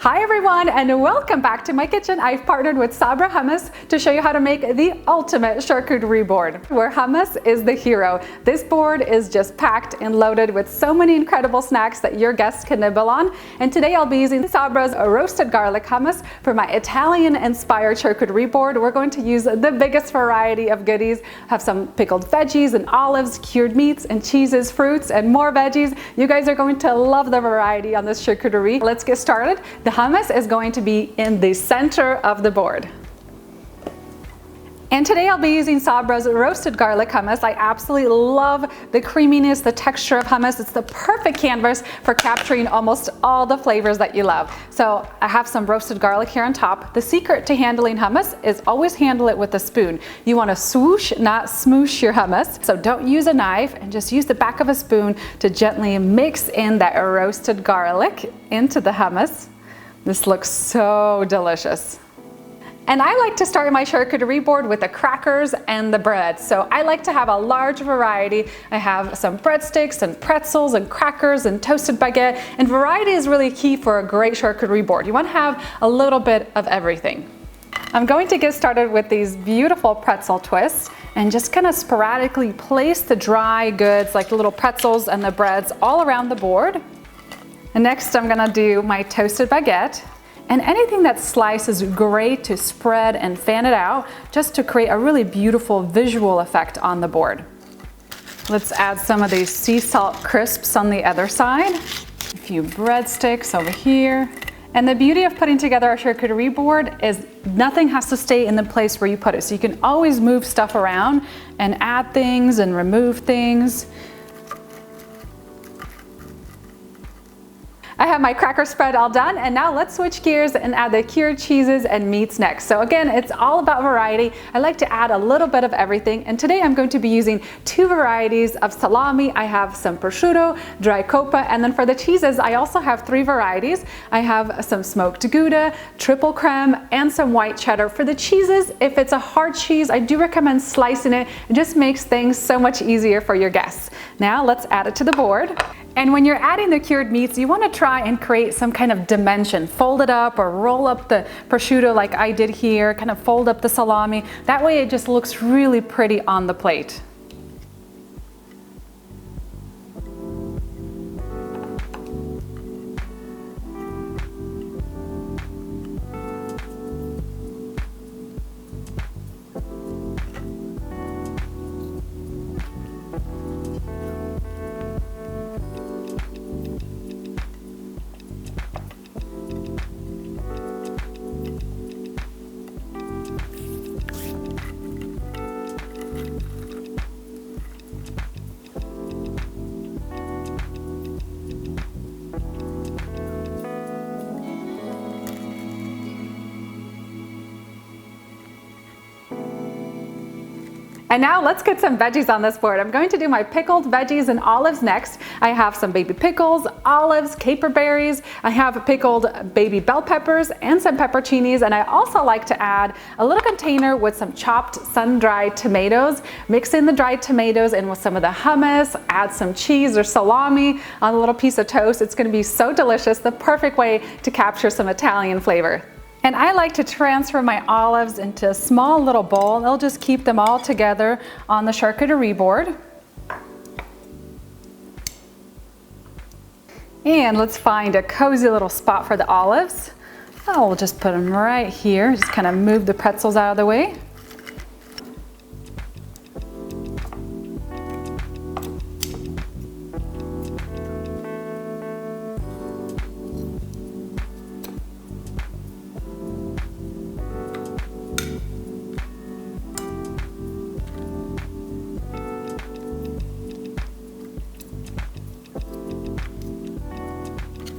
Hi everyone, and welcome back to my kitchen. I've partnered with Sabra Hummus to show you how to make the ultimate charcuterie board, where hummus is the hero. This board is just packed and loaded with so many incredible snacks that your guests can nibble on. And today I'll be using Sabra's roasted garlic hummus for my Italian-inspired charcuterie board. We're going to use the biggest variety of goodies. Have some pickled veggies and olives, cured meats and cheeses, fruits, and more veggies. You guys are going to love the variety on this charcuterie. Let's get started. The hummus is going to be in the center of the board. And today I'll be using Sabra's roasted garlic hummus. I absolutely love the creaminess, the texture of hummus. It's the perfect canvas for capturing almost all the flavors that you love. So I have some roasted garlic here on top. The secret to handling hummus is always handle it with a spoon. You want to swoosh, not smoosh your hummus. So don't use a knife and just use the back of a spoon to gently mix in that roasted garlic into the hummus. This looks so delicious. And I like to start my charcuterie board with the crackers and the bread. So I like to have a large variety. I have some breadsticks and pretzels and crackers and toasted baguette. And variety is really key for a great charcuterie board. You want to have a little bit of everything. I'm going to get started with these beautiful pretzel twists and just kind of sporadically place the dry goods like the little pretzels and the breads all around the board. And next I'm gonna do my toasted baguette, and anything that's sliced is great to spread and fan it out just to create a really beautiful visual effect on the board. Let's add some of these sea salt crisps on the other side, a few breadsticks over here. And the beauty of putting together a charcuterie board is nothing has to stay in the place where you put it. So you can always move stuff around and add things and remove things. I have my cracker spread all done, and now let's switch gears and add the cured cheeses and meats next. So again, it's all about variety. I like to add a little bit of everything, and today I'm going to be using two varieties of salami. I have some prosciutto, dry coppa, and then for the cheeses, I also have three varieties. I have some smoked gouda, triple crème, and some white cheddar. For the cheeses, if it's a hard cheese, I do recommend slicing it. It just makes things so much easier for your guests. Now let's add it to the board. And when you're adding the cured meats, you want to try and create some kind of dimension. Fold it up or roll up the prosciutto like I did here, kind of fold up the salami. That way it just looks really pretty on the plate. And now let's get some veggies on this board. I'm going to do my pickled veggies and olives next. I have some baby pickles, olives, caperberries. I have pickled baby bell peppers and some pepperoncinis. And I also like to add a little container with some chopped sun-dried tomatoes. Mix in the dried tomatoes in with some of the hummus, add some cheese or salami on a little piece of toast. It's going to be so delicious, the perfect way to capture some Italian flavor. And I like to transfer my olives into a small little bowl. They'll just keep them all together on the charcuterie board. And let's find a cozy little spot for the olives. Oh, we'll just put them right here. Just kind of move the pretzels out of the way.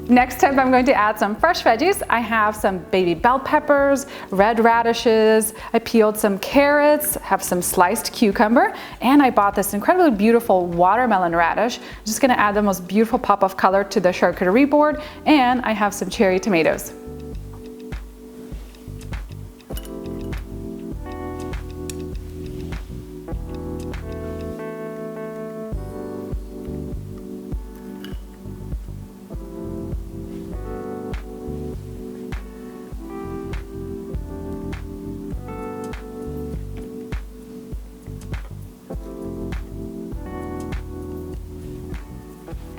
Next up, I'm going to add some fresh veggies. I have some baby bell peppers, red radishes, I peeled some carrots, have some sliced cucumber, and I bought this incredibly beautiful watermelon radish. I'm just gonna add the most beautiful pop of color to the charcuterie board, and I have some cherry tomatoes.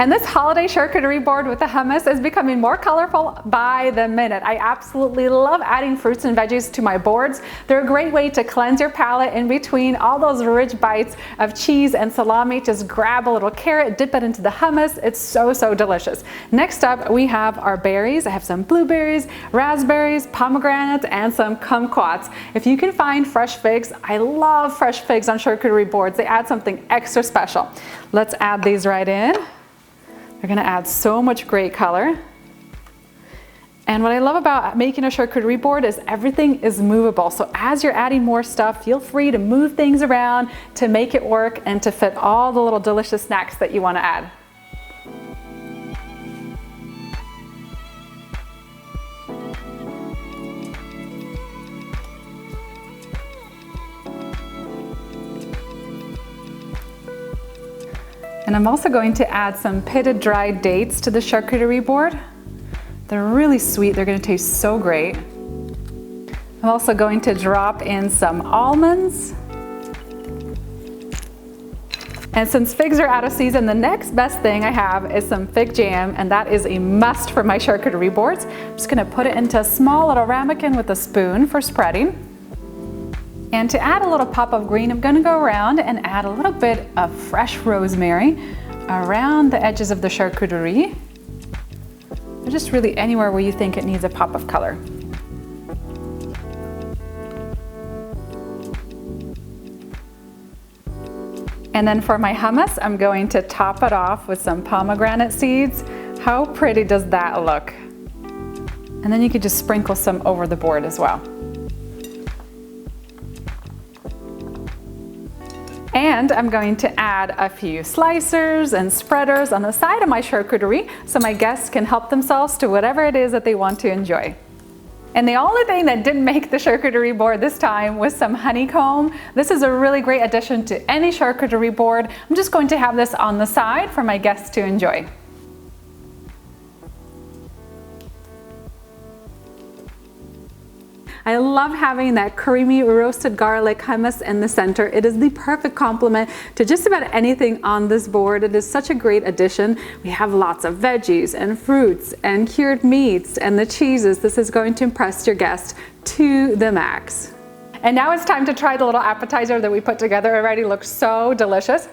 And this holiday charcuterie board with the hummus is becoming more colorful by the minute. I absolutely love adding fruits and veggies to my boards. They're a great way to cleanse your palate in between all those rich bites of cheese and salami. Just grab a little carrot, dip it into the hummus. It's so, so delicious. Next up, we have our berries. I have some blueberries, raspberries, pomegranates, and some kumquats. If you can find fresh figs, I love fresh figs on charcuterie boards. They add something extra special. Let's add these right in. They're gonna add so much great color. And what I love about making a charcuterie board is everything is movable. So as you're adding more stuff, feel free to move things around to make it work and to fit all the little delicious snacks that you wanna add. And I'm also going to add some pitted dried dates to the charcuterie board. They're really sweet, they're gonna taste so great. I'm also going to drop in some almonds. And since figs are out of season, the next best thing I have is some fig jam, and that is a must for my charcuterie boards. I'm just gonna put it into a small little ramekin with a spoon for spreading. And to add a little pop of green, I'm gonna go around and add a little bit of fresh rosemary around the edges of the charcuterie. Or just really anywhere where you think it needs a pop of color. And then for my hummus, I'm going to top it off with some pomegranate seeds. How pretty does that look? And then you could just sprinkle some over the board as well. And I'm going to add a few slicers and spreaders on the side of my charcuterie so my guests can help themselves to whatever it is that they want to enjoy. And the only thing that didn't make the charcuterie board this time was some honeycomb. This is a really great addition to any charcuterie board. I'm just going to have this on the side for my guests to enjoy. I love having that creamy roasted garlic hummus in the center. It is the perfect complement to just about anything on this board. It is such a great addition. We have lots of veggies and fruits and cured meats and the cheeses. This is going to impress your guests to the max. And now it's time to try the little appetizer that we put together. It already looks so delicious.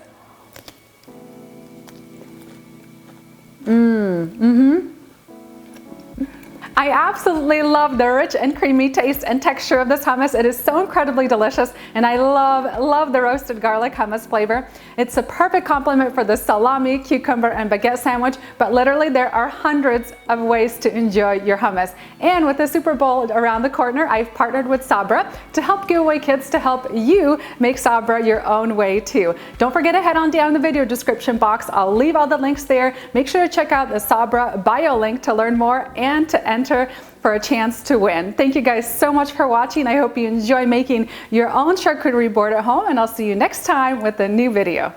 I absolutely love the rich and creamy taste and texture of this hummus. It is so incredibly delicious, and I love the roasted garlic hummus flavor. It's a perfect complement for the salami, cucumber, and baguette sandwich, but literally there are hundreds of ways to enjoy your hummus. And with the Super Bowl around the corner, I've partnered with Sabra to help give away kits to help you make Sabra your own way too. Don't forget to head on down the video description box. I'll leave all the links there. Make sure to check out the Sabra bio link to learn more and to enter for a chance to win. Thank you guys so much for watching. I hope you enjoy making your own charcuterie board at home, and I'll see you next time with a new video.